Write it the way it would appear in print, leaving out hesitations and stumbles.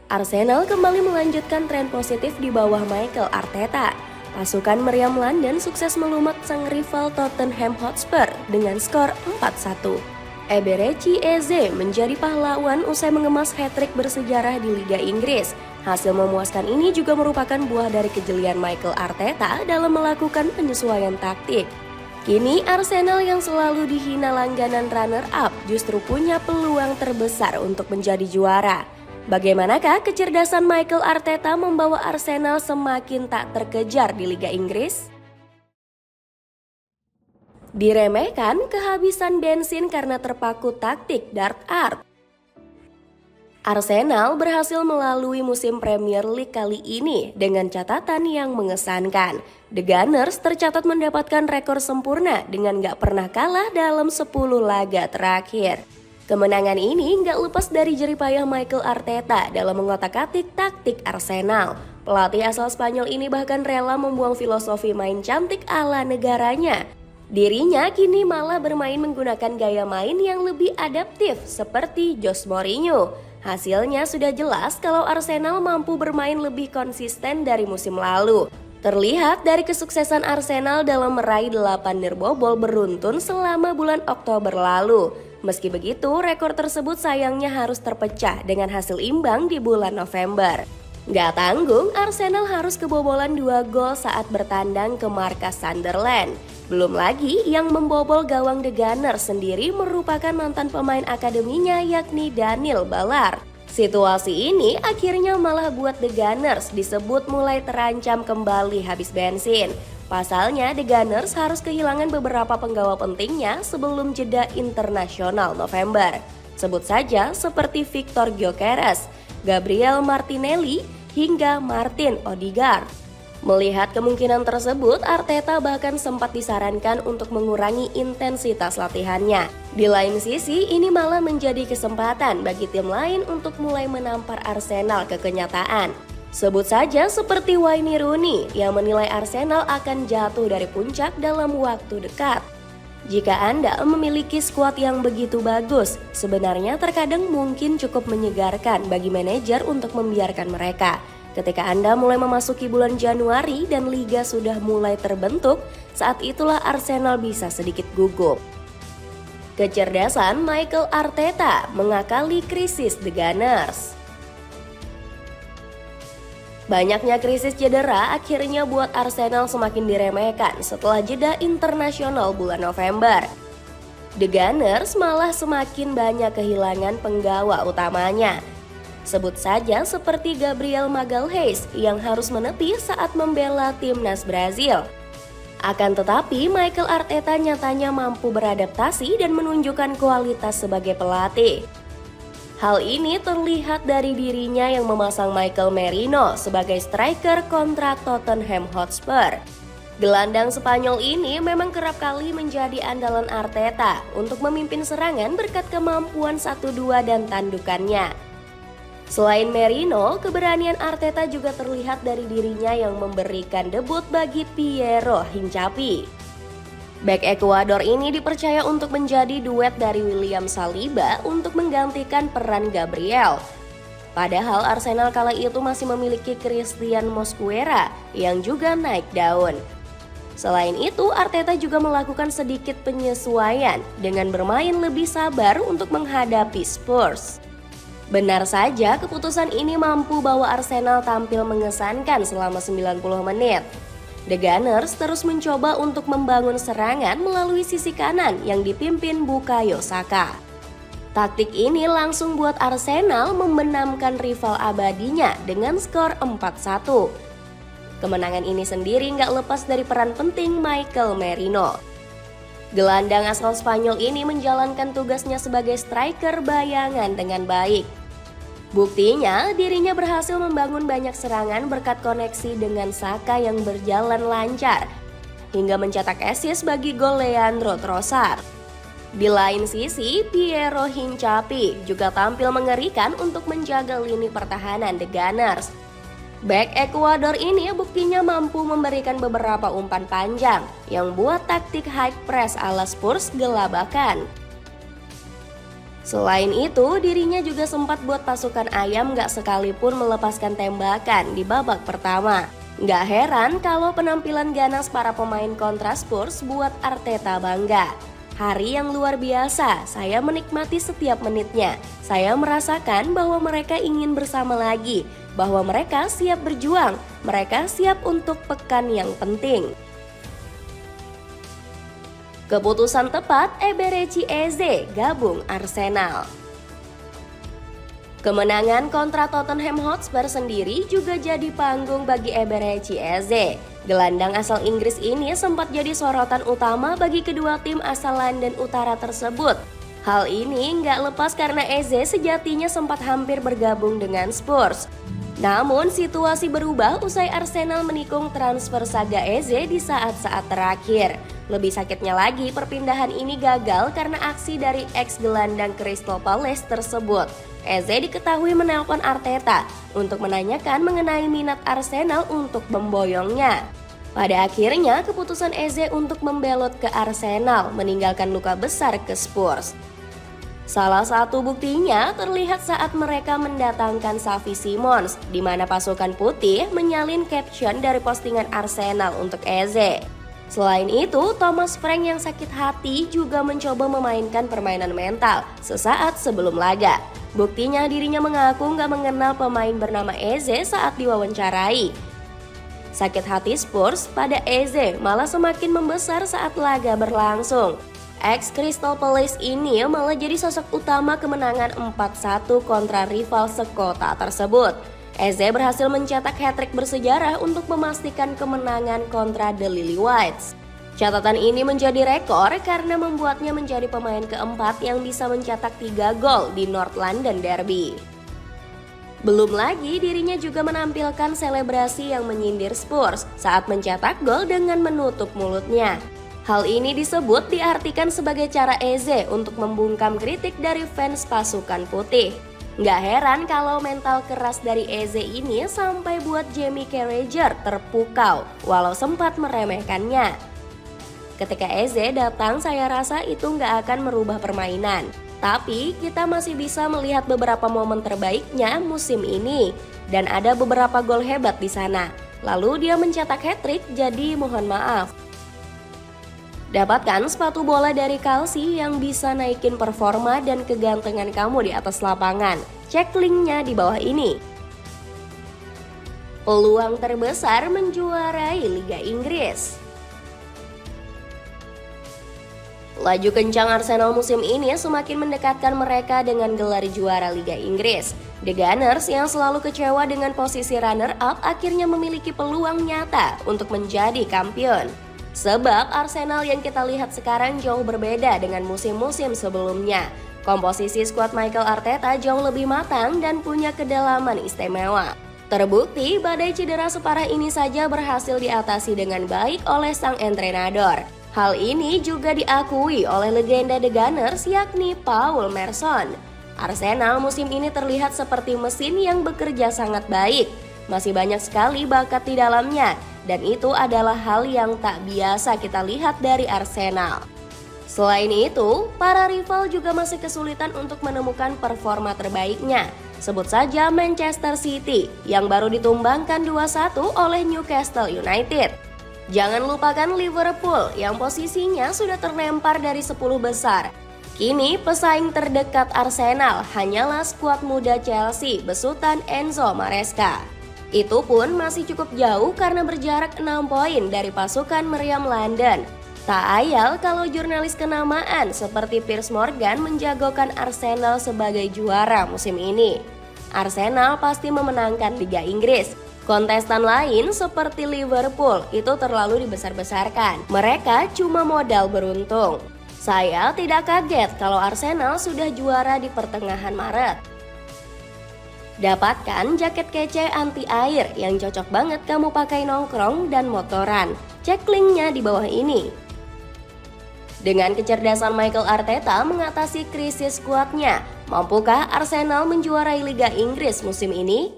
Arsenal kembali melanjutkan tren positif di bawah Mikel Arteta. Pasukan meriam London sukses melumat sang rival Tottenham Hotspur dengan skor 4-1. Eberechi Eze menjadi pahlawan usai mengemas hat-trick bersejarah di Liga Inggris. Hasil memuaskan ini juga merupakan buah dari kejelian Mikel Arteta dalam melakukan penyesuaian taktik. Kini Arsenal yang selalu dihina langganan runner-up justru punya peluang terbesar untuk menjadi juara. Bagaimanakah kecerdasan Mikel Arteta membawa Arsenal semakin tak terkejar di Liga Inggris? Diremehkan kehabisan bensin karena terpaku taktik dart art. Arsenal berhasil melalui musim Premier League kali ini dengan catatan yang mengesankan. The Gunners tercatat mendapatkan rekor sempurna dengan gak pernah kalah dalam 10 laga terakhir. Kemenangan ini nggak lepas dari jeripayah Mikel Arteta dalam mengotak-atik taktik Arsenal. Pelatih asal Spanyol ini bahkan rela membuang filosofi main cantik ala negaranya. Dirinya kini malah bermain menggunakan gaya main yang lebih adaptif seperti Jose Mourinho. Hasilnya sudah jelas kalau Arsenal mampu bermain lebih konsisten dari musim lalu. Terlihat dari kesuksesan Arsenal dalam meraih 8 nirbobol beruntun selama bulan Oktober lalu. Meski begitu, rekor tersebut sayangnya harus terpecah dengan hasil imbang di bulan November. Gak tanggung, Arsenal harus kebobolan 2 gol saat bertandang ke markas Sunderland. Belum lagi yang membobol gawang The Gunners sendiri merupakan mantan pemain akademinya yakni Daniel Ballard. Situasi ini akhirnya malah buat The Gunners disebut mulai terancam kembali habis bensin. Pasalnya, The Gunners harus kehilangan beberapa penggawa pentingnya sebelum jeda internasional November. Sebut saja seperti Victor Gyökeres, Gabriel Martinelli, hingga Martin Odegaard. Melihat kemungkinan tersebut, Arteta bahkan sempat disarankan untuk mengurangi intensitas latihannya. Di lain sisi, ini malah menjadi kesempatan bagi tim lain untuk mulai menampar Arsenal ke kenyataan. Sebut saja seperti Wayne Rooney yang menilai Arsenal akan jatuh dari puncak dalam waktu dekat. Jika Anda memiliki skuad yang begitu bagus, sebenarnya terkadang mungkin cukup menyegarkan bagi manajer untuk membiarkan mereka. Ketika Anda mulai memasuki bulan Januari dan liga sudah mulai terbentuk, saat itulah Arsenal bisa sedikit gugup. Kecerdasan Mikel Arteta mengakali krisis The Gunners. Banyaknya krisis cedera akhirnya buat Arsenal semakin diremehkan setelah jeda internasional bulan November. The Gunners malah semakin banyak kehilangan penggawa utamanya. Sebut saja seperti Gabriel Magalhaes yang harus menepi saat membela timnas Brazil. Akan tetapi Mikel Arteta nyatanya mampu beradaptasi dan menunjukkan kualitas sebagai pelatih. Hal ini terlihat dari dirinya yang memasang Michael Merino sebagai striker kontrak Tottenham Hotspur. Gelandang Spanyol ini memang kerap kali menjadi andalan Arteta untuk memimpin serangan berkat kemampuan 1-2 dan tandukannya. Selain Merino, keberanian Arteta juga terlihat dari dirinya yang memberikan debut bagi Piero Hincapié. Bek Ekuador ini dipercaya untuk menjadi duet dari William Saliba untuk menggantikan peran Gabriel. Padahal Arsenal kala itu masih memiliki Christian Mosquera yang juga naik daun. Selain itu, Arteta juga melakukan sedikit penyesuaian dengan bermain lebih sabar untuk menghadapi Spurs. Benar saja, keputusan ini mampu bawa Arsenal tampil mengesankan selama 90 menit. The Gunners terus mencoba untuk membangun serangan melalui sisi kanan yang dipimpin Bukayo Saka. Taktik ini langsung buat Arsenal membenamkan rival abadinya dengan skor 4-1. Kemenangan ini sendiri nggak lepas dari peran penting Michael Merino. Gelandang asal Spanyol ini menjalankan tugasnya sebagai striker bayangan dengan baik. Buktinya, dirinya berhasil membangun banyak serangan berkat koneksi dengan Saka yang berjalan lancar, hingga mencetak assist bagi gol Leandro Trossard. Di lain sisi, Piero Hincapié juga tampil mengerikan untuk menjaga lini pertahanan The Gunners. Bek Ekuador ini buktinya mampu memberikan beberapa umpan panjang yang buat taktik high press ala Spurs gelabakan. Selain itu, dirinya juga sempat buat pasukan ayam gak sekalipun melepaskan tembakan di babak pertama. Gak heran kalau penampilan ganas para pemain kontra Spurs buat Arteta bangga. Hari yang luar biasa, saya menikmati setiap menitnya. Saya merasakan bahwa mereka ingin bersama lagi, bahwa mereka siap berjuang, mereka siap untuk pekan yang penting. Keputusan tepat Eberechi Eze gabung Arsenal. Kemenangan kontra Tottenham Hotspur sendiri juga jadi panggung bagi Eberechi Eze. Gelandang asal Inggris ini sempat jadi sorotan utama bagi kedua tim asal London Utara tersebut. Hal ini nggak lepas karena Eze sejatinya sempat hampir bergabung dengan Spurs. Namun situasi berubah usai Arsenal menikung transfer saga Eze di saat-saat terakhir. Lebih sakitnya lagi, perpindahan ini gagal karena aksi dari ex-gelandang Crystal Palace tersebut. Eze diketahui menelpon Arteta untuk menanyakan mengenai minat Arsenal untuk memboyongnya. Pada akhirnya, keputusan Eze untuk membelot ke Arsenal meninggalkan luka besar ke Spurs. Salah satu buktinya terlihat saat mereka mendatangkan Xavi Simons, di mana pasukan putih menyalin caption dari postingan Arsenal untuk Eze. Selain itu, Thomas Frank yang sakit hati juga mencoba memainkan permainan mental sesaat sebelum laga. Buktinya dirinya mengaku nggak mengenal pemain bernama Eze saat diwawancarai. Sakit hati Spurs pada Eze malah semakin membesar saat laga berlangsung. Ex Crystal Palace ini malah jadi sosok utama kemenangan 4-1 kontra rival sekota tersebut. Eze berhasil mencetak hat-trick bersejarah untuk memastikan kemenangan kontra The Lily Whites. Catatan ini menjadi rekor karena membuatnya menjadi pemain keempat yang bisa mencetak 3 gol di North London Derby. Belum lagi dirinya juga menampilkan selebrasi yang menyindir Spurs saat mencetak gol dengan menutup mulutnya. Hal ini disebut diartikan sebagai cara Eze untuk membungkam kritik dari fans pasukan putih. Nggak heran kalau mental keras dari Eze ini sampai buat Jamie Carragher terpukau walau sempat meremehkannya. Ketika Eze datang, saya rasa itu nggak akan merubah permainan. Tapi kita masih bisa melihat beberapa momen terbaiknya musim ini. Dan ada beberapa gol hebat di sana. Lalu dia mencetak hat-trick, jadi mohon maaf. Dapatkan sepatu bola dari Kalsi yang bisa naikin performa dan kegantengan kamu di atas lapangan. Cek linknya di bawah ini. Peluang terbesar menjuarai Liga Inggris. Laju kencang Arsenal musim ini semakin mendekatkan mereka dengan gelar juara Liga Inggris. The Gunners yang selalu kecewa dengan posisi runner-up akhirnya memiliki peluang nyata untuk menjadi kampion. Sebab Arsenal yang kita lihat sekarang jauh berbeda dengan musim-musim sebelumnya. Komposisi skuad Mikel Arteta jauh lebih matang dan punya kedalaman istimewa. Terbukti badai cedera separah ini saja berhasil diatasi dengan baik oleh sang entrenador. Hal ini juga diakui oleh legenda The Gunners yakni Paul Merson. Arsenal musim ini terlihat seperti mesin yang bekerja sangat baik. Masih banyak sekali bakat di dalamnya. Dan itu adalah hal yang tak biasa kita lihat dari Arsenal. Selain itu, para rival juga masih kesulitan untuk menemukan performa terbaiknya. Sebut saja Manchester City yang baru ditumbangkan 2-1 oleh Newcastle United. Jangan lupakan Liverpool yang posisinya sudah terlempar dari 10 besar. Kini pesaing terdekat Arsenal hanyalah skuad muda Chelsea besutan Enzo Maresca. Itu pun masih cukup jauh karena berjarak 6 poin dari pasukan meriam London. Tak ayal kalau jurnalis kenamaan seperti Piers Morgan menjagokan Arsenal sebagai juara musim ini. Arsenal pasti memenangkan Liga Inggris. Kontestan lain seperti Liverpool itu terlalu dibesar-besarkan. Mereka cuma modal beruntung. Saya tidak kaget kalau Arsenal sudah juara di pertengahan Maret. Dapatkan jaket kece anti air yang cocok banget kamu pakai nongkrong dan motoran. Cek linknya di bawah ini. Dengan kecerdasan Mikel Arteta mengatasi krisis skuadnya, mampukah Arsenal menjuarai Liga Inggris musim ini?